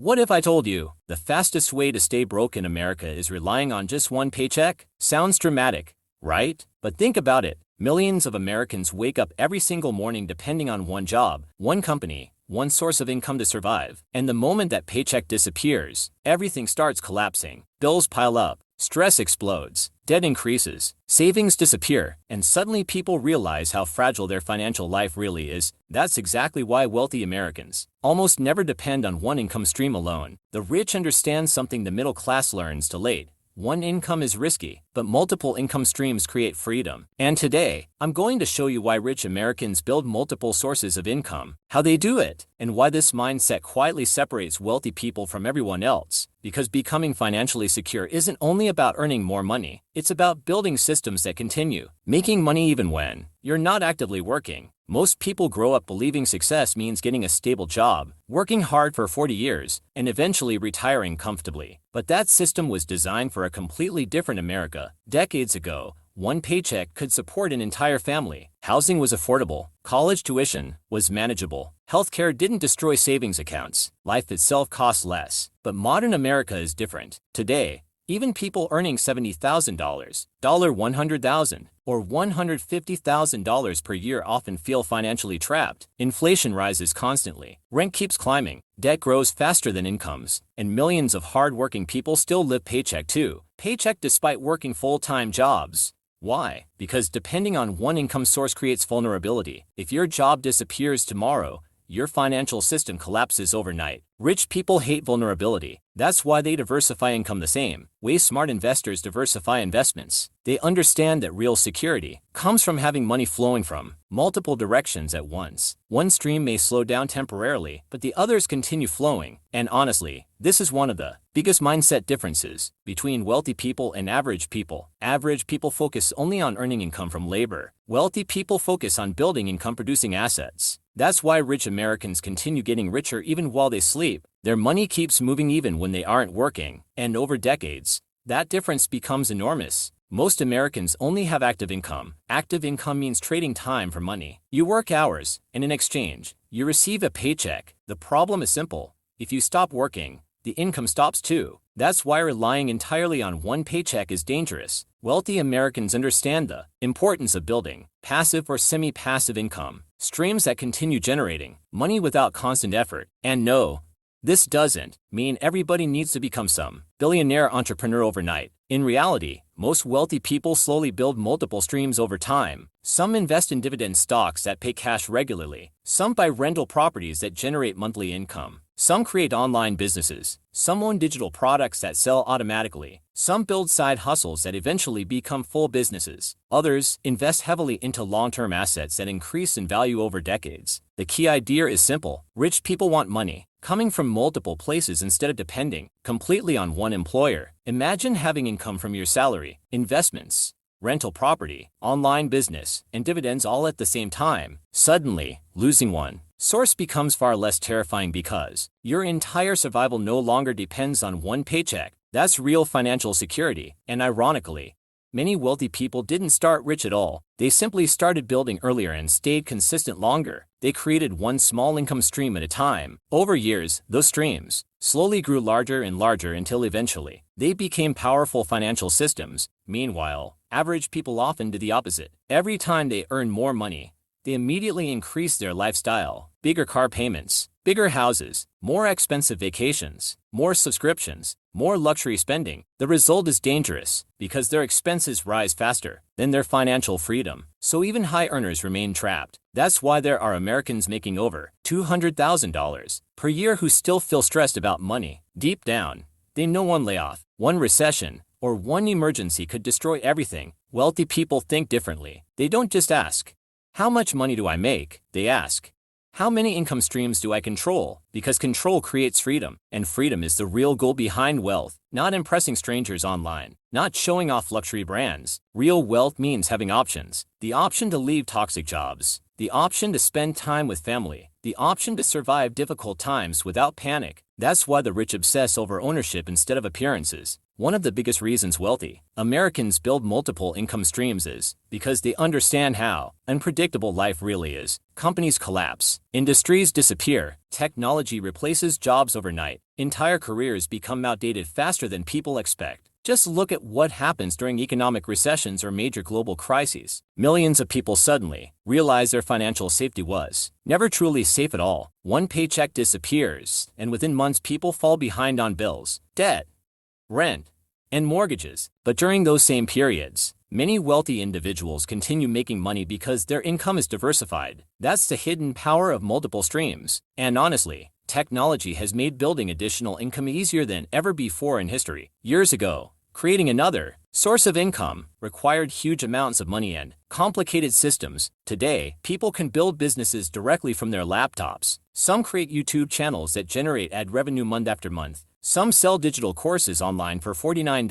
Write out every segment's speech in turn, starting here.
What if I told you the fastest way to stay broke in America is relying on just one paycheck? Sounds dramatic, right? But think about it. Millions of Americans wake up every single morning depending on one job, one company, one source of income to survive. And the moment that paycheck disappears, everything starts collapsing. Bills pile up, stress explodes, debt increases, savings disappear, and suddenly people realize how fragile their financial life really is. That's exactly why wealthy Americans almost never depend on one income stream alone. The rich understand something the middle class learns too late. One income is risky, but multiple income streams create freedom. And today, I'm going to show you why rich Americans build multiple sources of income, how they do it, and why this mindset quietly separates wealthy people from everyone else. Because becoming financially secure isn't only about earning more money, it's about building systems that continue making money even when you're not actively working. Most people grow up believing success means getting a stable job, working hard for 40 years, and eventually retiring comfortably. But that system was designed for a completely different America. Decades ago, one paycheck could support an entire family. Housing was affordable, college tuition was manageable, healthcare didn't destroy savings accounts, life itself cost less. But modern America is different. Today, even people earning $70,000, $100,000, or $150,000 per year often feel financially trapped. Inflation rises constantly, rent keeps climbing, debt grows faster than incomes, and millions of hard-working people still live paycheck to paycheck despite working full-time jobs. Why? Because depending on one income source creates vulnerability. If your job disappears tomorrow, your financial system collapses overnight. Rich people hate vulnerability. That's why they diversify income the same way smart investors diversify investments. They understand that real security comes from having money flowing from multiple directions at once. One stream may slow down temporarily, but the others continue flowing. And honestly, this is one of the biggest mindset differences between wealthy people and average people. Average people focus only on earning income from labor. Wealthy people focus on building income-producing assets. That's why rich Americans continue getting richer even while they sleep. Their money keeps moving even when they aren't working. And over decades, that difference becomes enormous. Most Americans only have active income. Active income means trading time for money. You work hours, and in exchange, you receive a paycheck. The problem is simple. If you stop working, the income stops too. That's why relying entirely on one paycheck is dangerous. Wealthy Americans understand the importance of building passive or semi-passive income, streams that continue generating money without constant effort. And no, this doesn't mean everybody needs to become some billionaire entrepreneur overnight. In reality, most wealthy people slowly build multiple streams over time. Some invest in dividend stocks that pay cash regularly. Some buy rental properties that generate monthly income. Some create online businesses. Some own digital products that sell automatically. Some build side hustles that eventually become full businesses. Others invest heavily into long-term assets that increase in value over decades. The key idea is simple. Rich people want money coming from multiple places instead of depending completely on one employer. Imagine having income from your salary, investments, rental property, online business, and dividends all at the same time. Suddenly, losing one source becomes far less terrifying because your entire survival no longer depends on one paycheck. That's real financial security. And ironically, many wealthy people didn't start rich at all. They simply started building earlier and stayed consistent longer. They created one small income stream at a time. Over years, those streams slowly grew larger and larger until eventually they became powerful financial systems. Meanwhile, average people often do the opposite. Every time they earn more money, they immediately increase their lifestyle. Bigger car payments, bigger houses, more expensive vacations, more subscriptions, more luxury spending. The result is dangerous because their expenses rise faster than their financial freedom. So even high earners remain trapped. That's why there are Americans making over $200,000 per year who still feel stressed about money. Deep down, they know one layoff, one recession, or one emergency could destroy everything. Wealthy people think differently. They don't just ask, "How much money do I make?" They ask, "How many income streams do I control?" Because control creates freedom, and freedom is the real goal behind wealth, not impressing strangers online, not showing off luxury brands. Real wealth means having options. The option to leave toxic jobs, the option to spend time with family, the option to survive difficult times without panic. That's why the rich obsess over ownership instead of appearances. One of the biggest reasons wealthy Americans build multiple income streams is because they understand how unpredictable life really is. Companies collapse, industries disappear, technology replaces jobs overnight, entire careers become outdated faster than people expect. Just look at what happens during economic recessions or major global crises. Millions of people suddenly realize their financial safety was never truly safe at all. One paycheck disappears, and within months people fall behind on bills, debt, rent, and mortgages. But during those same periods, many wealthy individuals continue making money because their income is diversified. That's the hidden power of multiple streams. And honestly, technology has made building additional income easier than ever before in history. Years ago, creating another source of income required huge amounts of money and complicated systems. Today, people can build businesses directly from their laptops. Some create YouTube channels that generate ad revenue month after month. Some sell digital courses online for $49,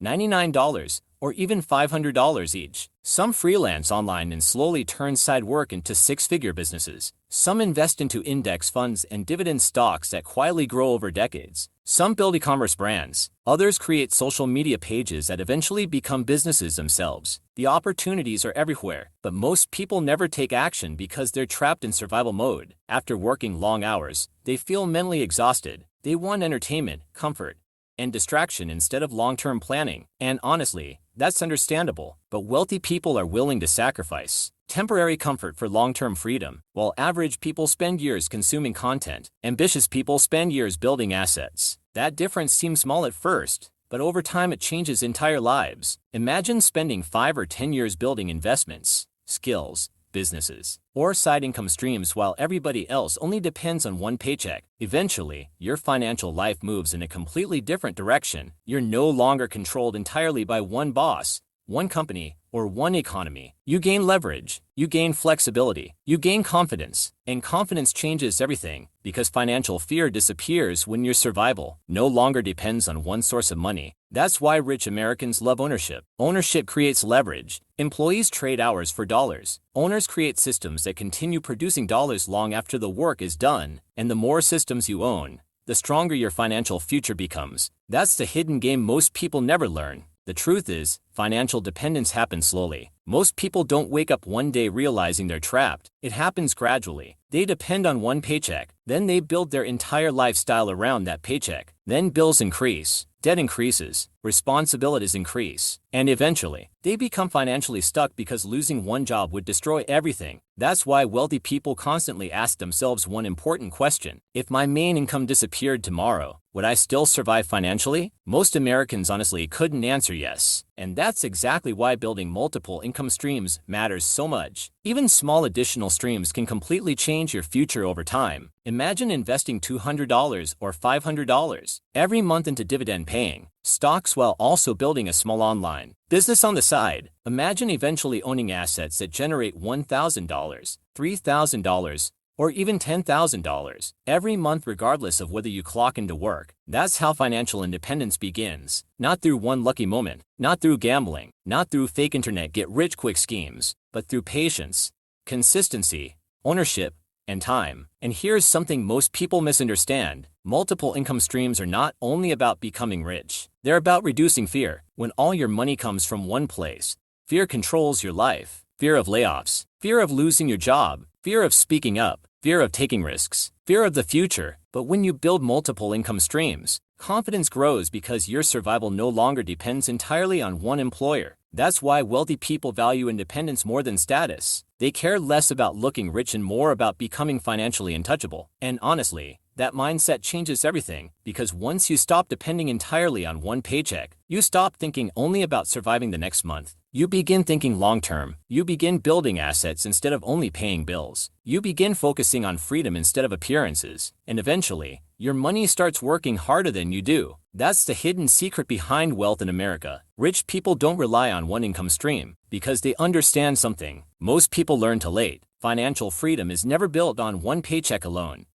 $99, or even $500 each. Some freelance online and slowly turn side work into six-figure businesses. Some invest into index funds and dividend stocks that quietly grow over decades. Some build e-commerce brands. Others create social media pages that eventually become businesses themselves. The opportunities are everywhere, but most people never take action because they're trapped in survival mode. After working long hours, they feel mentally exhausted. They want entertainment, comfort, and distraction instead of long-term planning. And honestly, that's understandable. But wealthy people are willing to sacrifice temporary comfort for long-term freedom, while average people spend years consuming content. Ambitious people spend years building assets. That difference seems small at first, but over time it changes entire lives. Imagine spending 5 or 10 years building investments, skills, businesses, or side income streams while everybody else only depends on one paycheck. Eventually, your financial life moves in a completely different direction. You're no longer controlled entirely by one boss, one company, or one economy. You gain leverage, you gain flexibility, you gain confidence, and confidence changes everything because financial fear disappears when your survival no longer depends on one source of money. That's why rich Americans love ownership. Ownership creates leverage. Employees trade hours for dollars. Owners create systems that continue producing dollars long after the work is done. And the more systems you own, the stronger your financial future becomes. That's the hidden game most people never learn. The truth is, financial dependence happens slowly. Most people don't wake up one day realizing they're trapped. It happens gradually. They depend on one paycheck, then they build their entire lifestyle around that paycheck. Then bills increase, debt increases, responsibilities increase, and eventually, they become financially stuck because losing one job would destroy everything. That's why wealthy people constantly ask themselves one important question. If my main income disappeared tomorrow, would I still survive financially? Most Americans honestly couldn't answer yes. And that's exactly why building multiple income streams matters so much. Even small additional streams can completely change your future over time. Imagine investing $200 or $500 every month into dividend-paying stocks while also building a small online business on the side. Imagine eventually owning assets that generate $1,000, $3,000, or even $10,000 every month regardless of whether you clock into work. That's how financial independence begins. Not through one lucky moment, not through gambling, not through fake internet get-rich-quick schemes, but through patience, consistency, ownership, and time. And here's something most people misunderstand. Multiple income streams are not only about becoming rich. They're about reducing fear. When all your money comes from one place, fear controls your life. Fear of layoffs, fear of losing your job, fear of speaking up, fear of taking risks, fear of the future. But when you build multiple income streams, confidence grows because your survival no longer depends entirely on one employer. That's why wealthy people value independence more than status. They care less about looking rich and more about becoming financially untouchable. And honestly, that mindset changes everything, because once you stop depending entirely on one paycheck, you stop thinking only about surviving the next month. You begin thinking long-term. You begin building assets instead of only paying bills. You begin focusing on freedom instead of appearances. And eventually, your money starts working harder than you do. That's the hidden secret behind wealth in America. Rich people don't rely on one income stream because they understand something most people learn too late. Financial freedom is never built on one paycheck alone.